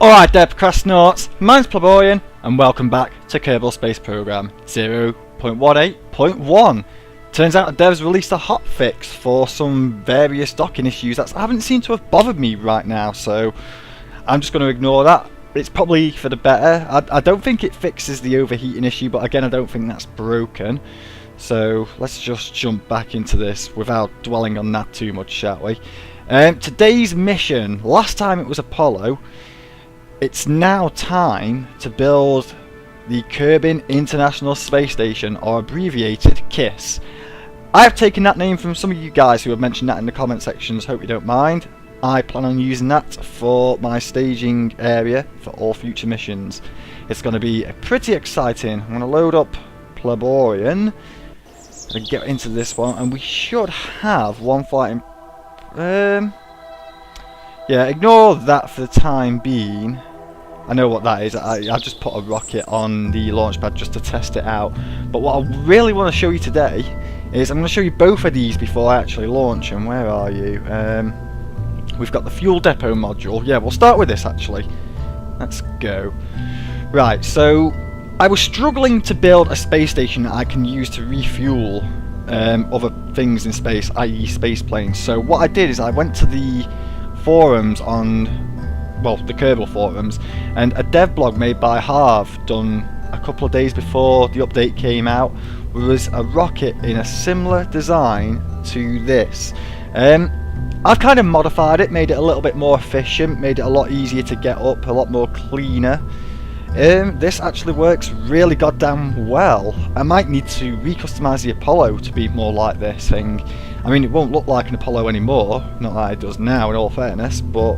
Alright there, Procrastinauts, mine's Pleborian, and welcome back to Kerbal Space Program 0.18.1. Turns out the devs released a hotfix for some various docking issues that haven't seemed to have bothered me right now, so I'm just going to ignore that. It's probably for the better. I don't think it fixes the overheating issue, but again I don't think that's broken. So let's just jump back into this without dwelling on that too much, shall we? Today's mission, last time it was Apollo. It's now time to build the Kerbin International Space Station, or abbreviated K.I.S.S. I have taken that name from some of you guys who have mentioned that in the comment sections, hope you don't mind. I plan on using that for my staging area for all future missions. It's going to be pretty exciting. I'm going to load up Pleborian and get into this one, and we should have one flight in... yeah, ignore that for the time being. I know what that is. I just put a rocket on the launch pad just to test it out. But what I really want to show you today is I'm going to show you both of these before I actually launch them. Where are you? We've got the fuel depot module. Yeah, we'll start with this actually. Let's go. Right, so I was struggling to build a space station that I can use to refuel other things in space, i.e. space planes. So what I did is I went to the forums on, well, the Kerbal forums, and a dev blog made by Harv done a couple of days before the update came out was a rocket in a similar design to this. I've kind of modified it, made it a little bit more efficient, made it a lot easier to get up, a lot more cleaner. This actually works really goddamn well. I might need to recustomize the Apollo to be more like this thing. I mean, it won't look like an Apollo anymore, not like it does now in all fairness, but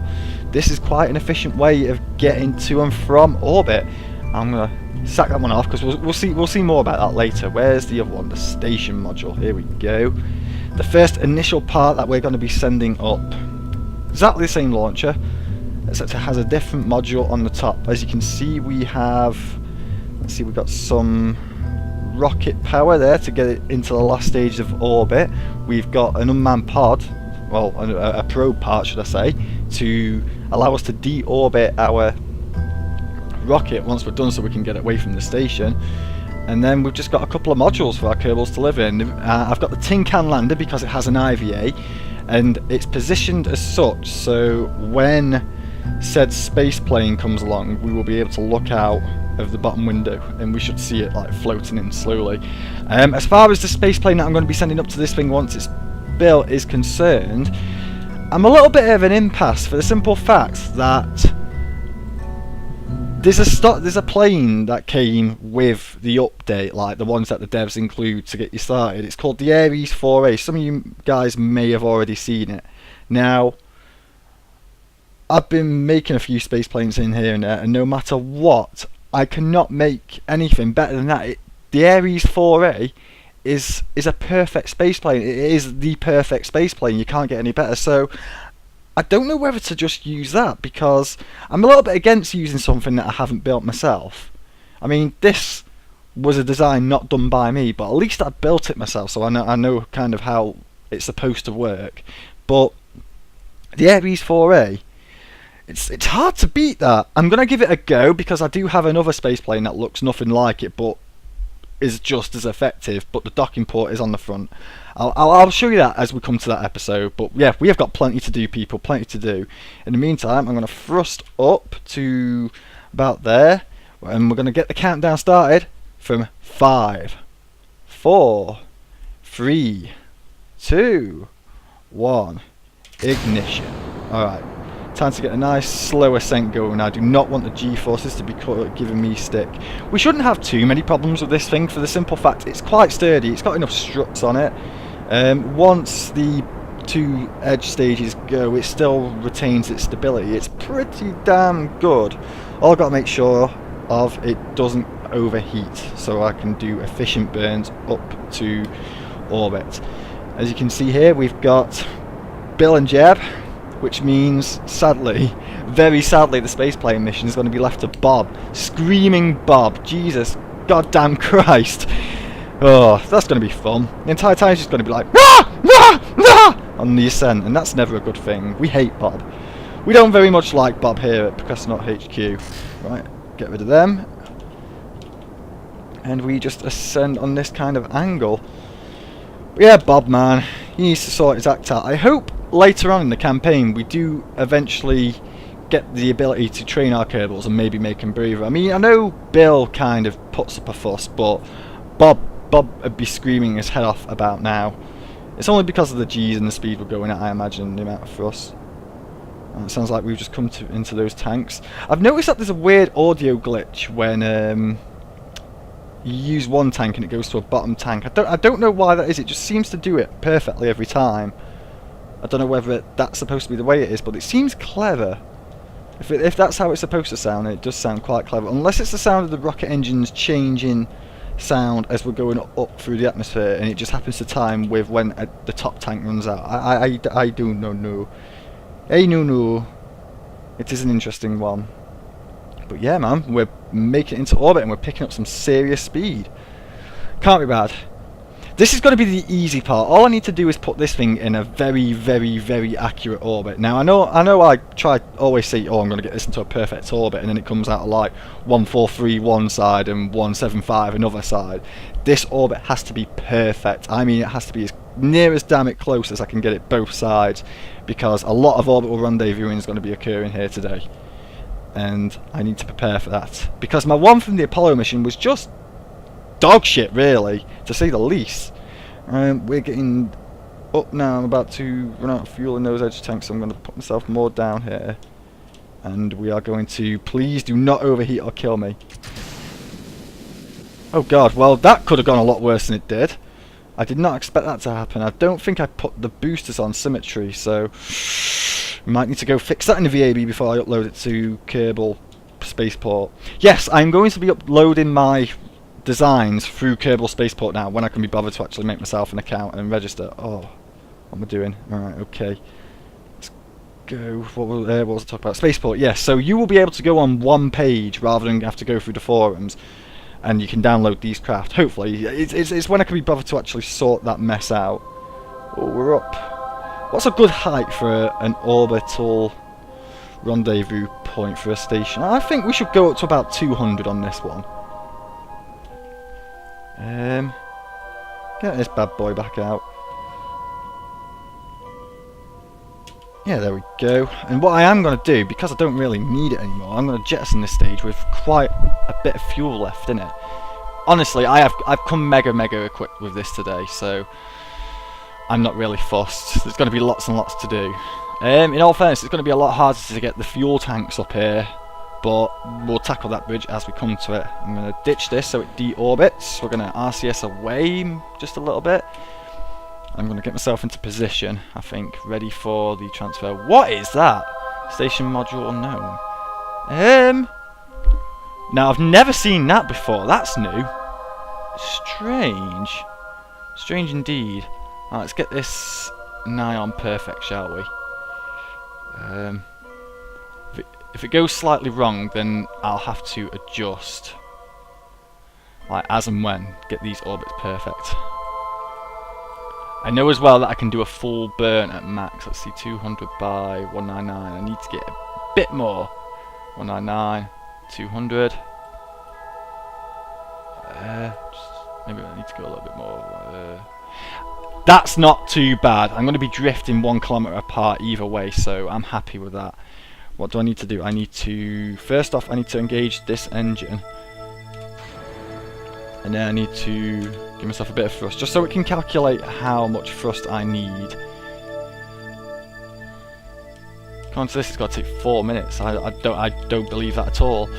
this is quite an efficient way of getting to and from orbit. I'm going to sack that one off because we'll see more about that later. Where's the other one? The station module. Here we go. The first initial part that we're going to be sending up. Exactly the same launcher, except it has a different module on the top. As you can see, we have, let's see, we've got some rocket power there to get it into the last stage of orbit. We've got an unmanned pod, well, a probe part should I say, to allow us to deorbit our rocket once we're done, so we can get it away from the station. And then we've just got a couple of modules for our kerbals to live in. I've got the tin can lander because it has an IVA, and it's positioned as such so when said space plane comes along, we will be able to look out of the bottom window and we should see it like floating in slowly. As far as the space plane that I'm going to be sending up to this thing once it's built is concerned, I'm a little bit of an impasse for the simple fact that there's a plane that came with the update, like the ones that the devs include to get you started. It's called the Ares 4A. Some of you guys may have already seen it. Now, I've been making a few space planes in here and there, and no matter what, I cannot make anything better than that. The Ares 4A is a perfect space plane. It is the perfect space plane. You can't get any better. So I don't know whether to just use that, because I'm a little bit against using something that I haven't built myself. I mean, this was a design not done by me, but at least I built it myself, so I know kind of how it's supposed to work. But the Ares 4A, it's hard to beat that. I'm going to give it a go because I do have another space plane that looks nothing like it but is just as effective, but the docking port is on the front. I'll show you that as we come to that episode. But yeah, we have got plenty to do, people, plenty to do. In the meantime, I'm going to thrust up to about there, and we're going to get the countdown started from 5, 4, 3, 2, 1, ignition. Alright, time to get a nice slow ascent going. I do not want the G-forces to be giving me stick. We shouldn't have too many problems with this thing for the simple fact it's quite sturdy. It's got enough struts on it. Once the two edge stages go, it still retains its stability. It's pretty damn good. All I've got to make sure of, it doesn't overheat, so I can do efficient burns up to orbit. As you can see here, we've got Bill and Jeb, which means, sadly, very sadly, the spaceplane mission is going to be left to Bob. Screaming Bob. Jesus goddamn Christ. Oh, that's going to be fun. The entire time he's just going to be like, "Rah! Rah! Rah!" on the ascent, and that's never a good thing. We hate Bob. We don't very much like Bob here at Procrastinaut HQ. Right, get rid of them. And we just ascend on this kind of angle. But yeah, Bob, man, he needs to sort his act out. I hope later on in the campaign we do eventually get the ability to train our kerbals and maybe make him braver. I mean, I know Bill kind of puts up a fuss, but Bob would be screaming his head off about now. It's only because of the G's and the speed we're going at, I imagine, the amount of thrust. And it sounds like we've just come into those tanks. I've noticed that there's a weird audio glitch when you use one tank and it goes to a bottom tank. I don't know why that is. It just seems to do it perfectly every time. I don't know whether that's supposed to be the way it is, but it seems clever. If that's how it's supposed to sound, it does sound quite clever. Unless it's the sound of the rocket engines changing sound as we're going up through the atmosphere, and it just happens to time with when the top tank runs out. I do not know. Hey, no. It is an interesting one. But yeah, man, we're making it into orbit and we're picking up some serious speed. Can't be bad. This is going to be the easy part. All I need to do is put this thing in a very, very, very accurate orbit. Now, I know I always say, oh, I'm going to get this into a perfect orbit, and then it comes out of like 143 one side and 175 another side. This orbit has to be perfect. I mean, it has to be as near as damn it close as I can get it both sides, because a lot of orbital rendezvousing is going to be occurring here today. And I need to prepare for that, because my one from the Apollo mission was just dog shit, really, to say the least. We're getting up now. I'm about to run out of fuel in those edge tanks, so I'm going to put myself more down here, and we are going to, please do not overheat or kill me. Oh god, well that could have gone a lot worse than it did. I did not expect that to happen. I don't think I put the boosters on symmetry, so might need to go fix that in the VAB before I upload it to Kerbal Spaceport. Yes, I'm going to be uploading my designs through Kerbal Spaceport now, when I can be bothered to actually make myself an account and register. Oh, what am I doing? Alright, okay. Let's go. What was I talking about? Spaceport, yes. So you will be able to go on one page rather than have to go through the forums, and you can download these craft. Hopefully. It's when I can be bothered to actually sort that mess out. Oh, we're up. What's a good height for an orbital rendezvous point for a station? I think we should go up to about 200 on this one. Get this bad boy back out. Yeah, there we go. And what I am going to do, because I don't really need it anymore, I'm going to jettison this stage with quite a bit of fuel left in it. Honestly, I've come mega equipped with this today, so I'm not really fussed. There's going to be lots and lots to do. In all fairness, it's going to be a lot harder to get the fuel tanks up here, but we'll tackle that bridge as we come to it. I'm going to ditch this so it deorbits. We're going to RCS away just a little bit. I'm going to get myself into position, I think, ready for the transfer. What is that? Station module unknown. Now, I've never seen that before. That's new. Strange. Strange indeed. Right, let's get this nigh on perfect, shall we? If it goes slightly wrong, then I'll have to adjust, like as and when, get these orbits perfect. I know as well that I can do a full burn at max. Let's see, 200 by 199. I need to get a bit more. 199, 200. Maybe I need to go a little bit more. That's not too bad. I'm going to be drifting 1 kilometer apart either way, so I'm happy with that. What do I need to do? I need to, first off, I need to engage this engine, and then I need to give myself a bit of thrust, just so it can calculate how much thrust I need. Come on to this, it's got to take 4 minutes. I don't believe that at all.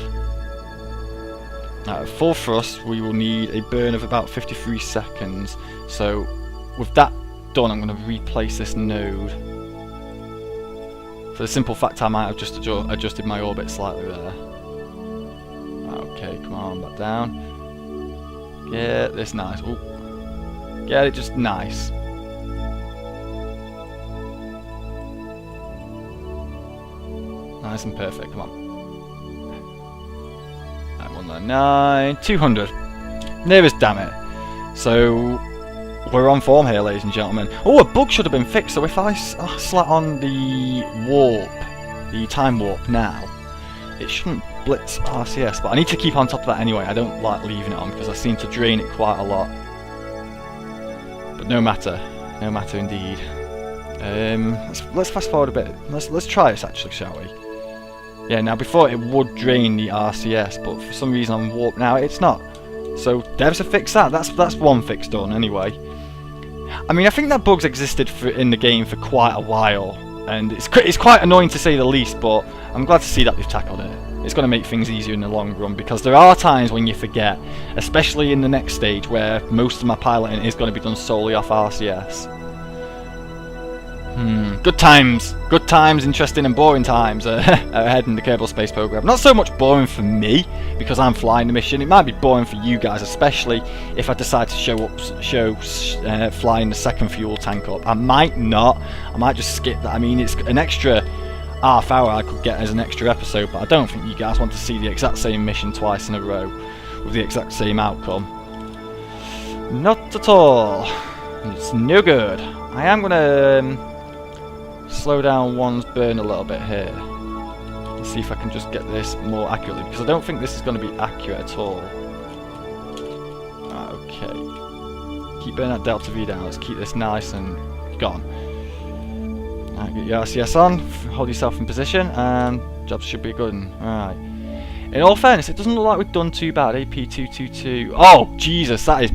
At full thrust, we will need a burn of about 53 seconds. So, with that done, I'm going to replace this node. For the simple fact I might have just adjusted my orbit slightly there. Okay, come on, back down. Get this nice. Ooh. Get it just nice. Nice and perfect, come on. 199, 200. Nearest, damn it. So, we're on form here, ladies and gentlemen. Oh, a bug should have been fixed, so if I slat on the warp the time warp now, it shouldn't blitz RCS, but I need to keep on top of that anyway. I don't like leaving it on because I seem to drain it quite a lot. But no matter indeed. Let's fast forward a bit. Let's try this actually, shall we? Yeah, now before it would drain the RCS, but for some reason on warp now it's not. So devs have fixed that. That's one fix done anyway. I mean, I think that bug's existed in the game for quite a while, and it's quite annoying to say the least. But I'm glad to see that they've tackled it. It's going to make things easier in the long run, because there are times when you forget, especially in the next stage where most of my piloting is going to be done solely off RCS. Good times, interesting and boring times ahead in the Kerbal Space Program. Not so much boring for me, because I'm flying the mission. It might be boring for you guys, especially if I decide to flying the second fuel tank up. I might not. I might just skip that. I mean, it's an extra half hour I could get as an extra episode, but I don't think you guys want to see the exact same mission twice in a row with the exact same outcome. Not at all. It's no good. I am gonna slow down one's burn a little bit here. Let's see if I can just get this more accurately, because I don't think this is going to be accurate at all. Okay. Keep burning that delta V down. Let's keep this nice and gone. Right, get your RCS on, hold yourself in position, and jobs should be good. Alright. In all fairness, it doesn't look like we've done too bad. AP222. Oh, Jesus, that's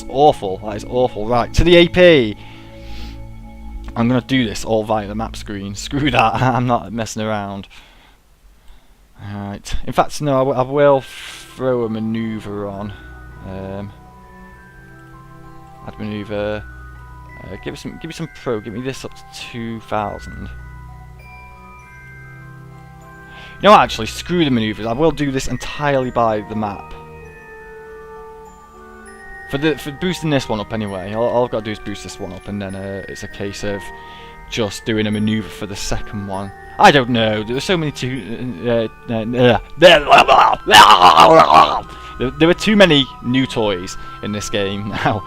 awful. That is awful. Right, to the AP. I'm going to do this all via the map screen. Screw that, I'm not messing around. Alright. In fact, no, I will throw a manoeuvre on. Add manoeuvre. Give me some pro. Give me this up to 2,000. You know what, actually, screw the manoeuvres. I will do this entirely by the map. For boosting this one up anyway, all I've got to do is boost this one up, and then it's a case of just doing a manoeuvre for the second one. I don't know. There were so many there were too many new toys in this game now.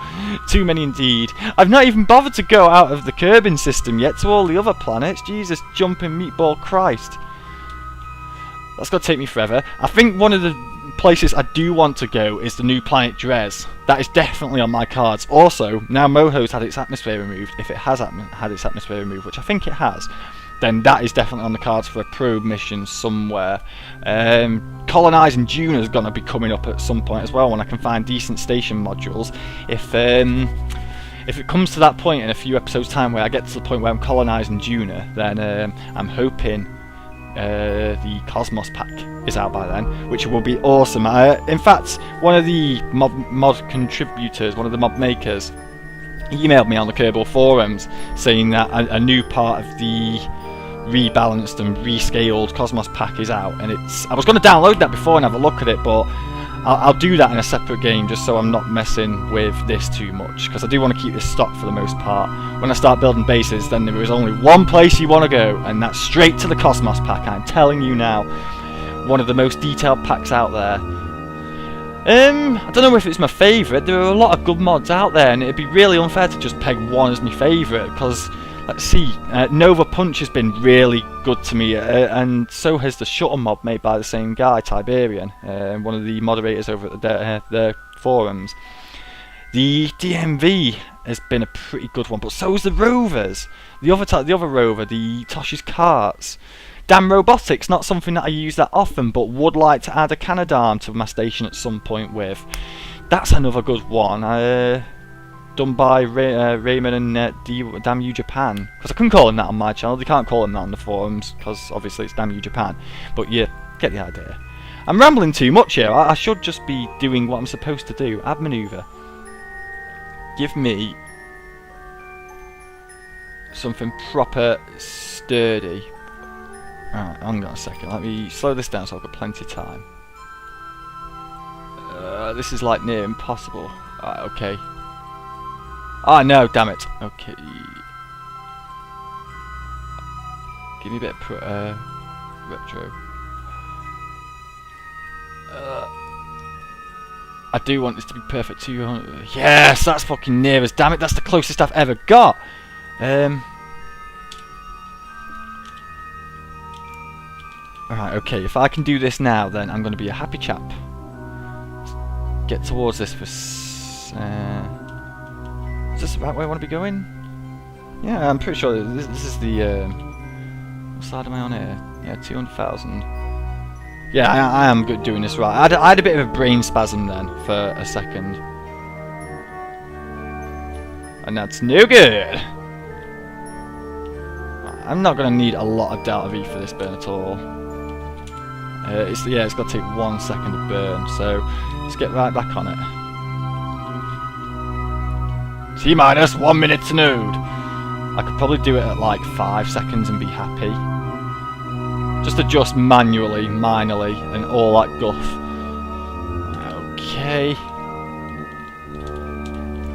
Too many indeed. I've not even bothered to go out of the kerbin system yet to all the other planets. Jesus, jumping meatball Christ. That's going to take me forever. I think one of the places I do want to go is the new planet Dres. That is definitely on my cards. Also, now Moho's had its atmosphere removed, if it has had its atmosphere removed, which I think it has, then that is definitely on the cards for a probe mission somewhere. Colonising Juno is going to be coming up at some point as well, when I can find decent station modules. If it comes to that point in a few episodes time where I get to the point where I'm colonising Juno, then I'm hoping the K.I.S.S pack is out by then, which will be awesome. In fact, one of the mod contributors, one of the mod makers, emailed me on the Kerbal forums saying that a new part of the rebalanced and rescaled K.I.S.S pack is out, and I was going to download that before and have a look at it, but I'll do that in a separate game just so I'm not messing with this too much, because I do want to keep this stock for the most part. When I start building bases, then there is only one place you want to go, and that's straight to the K.I.S.S pack. I'm telling you now, one of the most detailed packs out there. I don't know if it's my favourite. There are a lot of good mods out there, and it'd be really unfair to just peg one as my favourite, because let's see, Nova Punch has been really good to me, and so has the Shuttle mod made by the same guy, Pleborian, one of the moderators over at the forums. The DMV has been a pretty good one, but so has the rovers. The other rover, the Tosh's Carts. Damn Robotics, not something that I use that often, but would like to add a Canadarm to my station at some point with. That's another good one. Done by Raymond and Damn You Japan, because I couldn't call him that on my channel. They can't call him that on the forums, because obviously it's Damn You Japan. But yeah, get the idea. I'm rambling too much here. I should just be doing what I'm supposed to do. Add manoeuvre. Give me something proper sturdy. Alright, hang on a second. Let me slow this down so I've got plenty of time. This is like near impossible. Alright, okay. Ah, no, damn it. Okay. Give me a bit of retro. I do want this to be perfect 200. Yes, that's fucking near us. Damn it, that's the closest I've ever got. Alright, okay, if I can do this now, then I'm going to be a happy chap. Get towards this for... is this the right way I want to be going? Yeah, I'm pretty sure this is the... what side am I on here? Yeah, 200,000. Yeah, I am good doing this right. I had a bit of a brain spasm then, for a second. And that's no good! I'm not going to need a lot of Delta V for this burn at all. It's got to take 1 second to burn, so let's get right back on it. T-minus 1 minute to node. I could probably do it at like 5 seconds and be happy. Just adjust manually, minorly, and all that guff. Okay.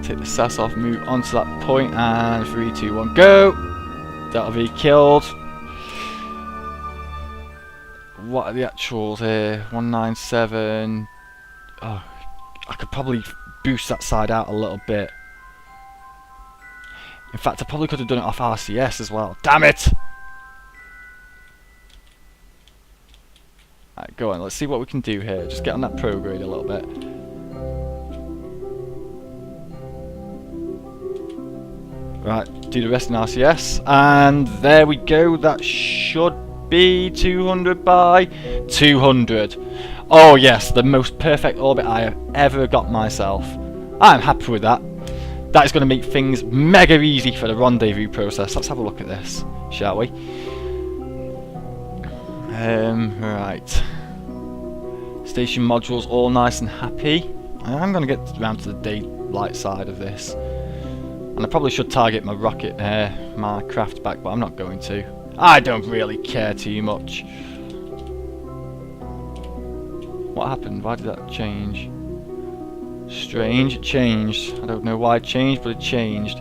Take the sass off, move onto that point, and 3, 2, 1, go! Delta V killed. What are the actuals here? 197. Oh, I could probably boost that side out a little bit. In fact, I probably could have done it off RCS as well. Damn it! Alright, go on. Let's see what we can do here. Just get on that prograde a little bit. Right, do the rest in RCS. And there we go. That should be 200 by 200. Oh yes, the most perfect orbit I have ever got myself. I'm happy with that. That is going to make things mega easy for the rendezvous process. Let's have a look at this, shall we? Right. Station modules all nice and happy. I'm going to get around to the daylight side of this. And I probably should target my rocket, my craft back, but I'm not going to. I don't really care too much. What happened? Why did that change? Strange, it changed. I don't know why it changed, but it changed.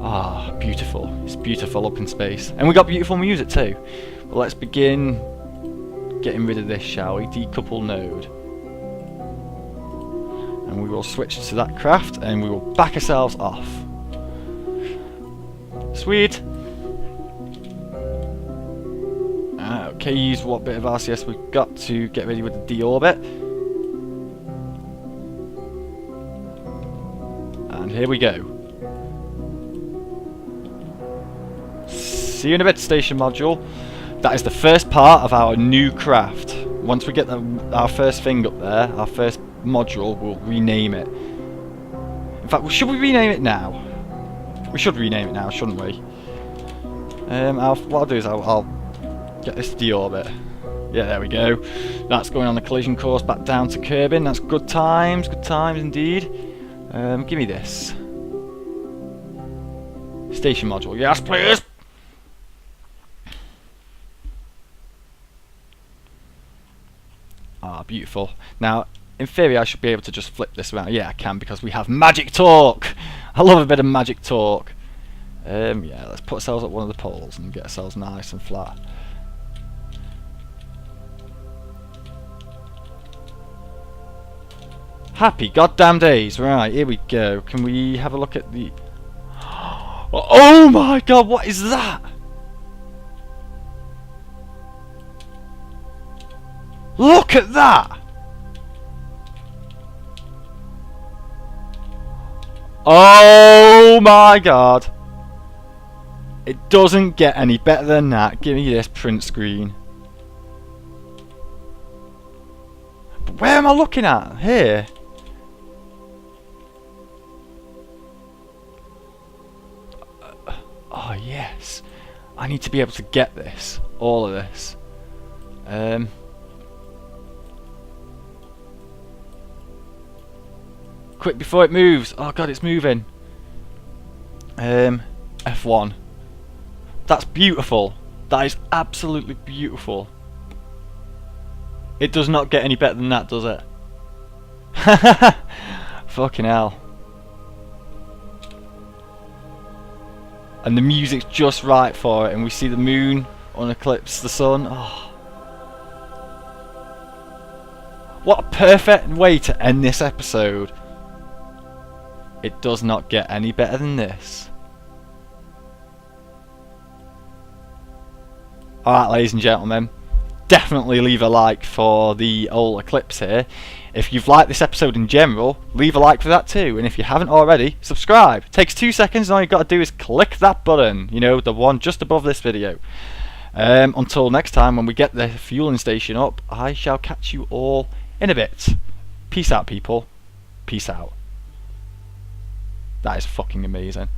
Ah, beautiful. It's beautiful up in space. And we got beautiful music too. Well, let's begin getting rid of this, shall we? Decouple node. And we will switch to that craft and we will back ourselves off. Sweet. Okay, use what bit of RCS we've got to get ready with the D-orbit. And here we go. See you in a bit, station module. That is the first part of our new craft. Once we get our first thing up there, our first module, we'll rename it. In fact, should we rename it now? We should rename it now, shouldn't we? What I'll do is I'll get this D-orbit. Yeah, there we go. That's going on the collision course back down to kerbin. That's good times indeed. Give me this. Station module, yes please! Ah, beautiful. Now, in theory I should be able to just flip this around. Yeah, I can because we have magic torque! I love a bit of magic torque. Yeah, let's put ourselves at one of the poles and get ourselves nice and flat. Happy goddamn days. Right, here we go. Can we have a look at the... Oh my god, what is that? Look at that! Oh my god. It doesn't get any better than that. Give me this print screen. But where am I looking at? Here. Oh yes. I need to be able to get this. All of this. Quick before it moves. Oh god, it's moving. F1. That's beautiful. That is absolutely beautiful. It does not get any better than that, does it? Fucking hell. And the music's just right for it, and we see the moon uneclipse the sun. Oh. What a perfect way to end this episode. It does not get any better than this. Alright, ladies and gentlemen, definitely leave a like for the old Eclipse here. If you've liked this episode in general, leave a like for that too. And if you haven't already, subscribe. It takes 2 seconds and all you've got to do is click that button. You know, the one just above this video. Until next time when we get the fueling station up, I shall catch you all in a bit. Peace out, people. Peace out. That is fucking amazing.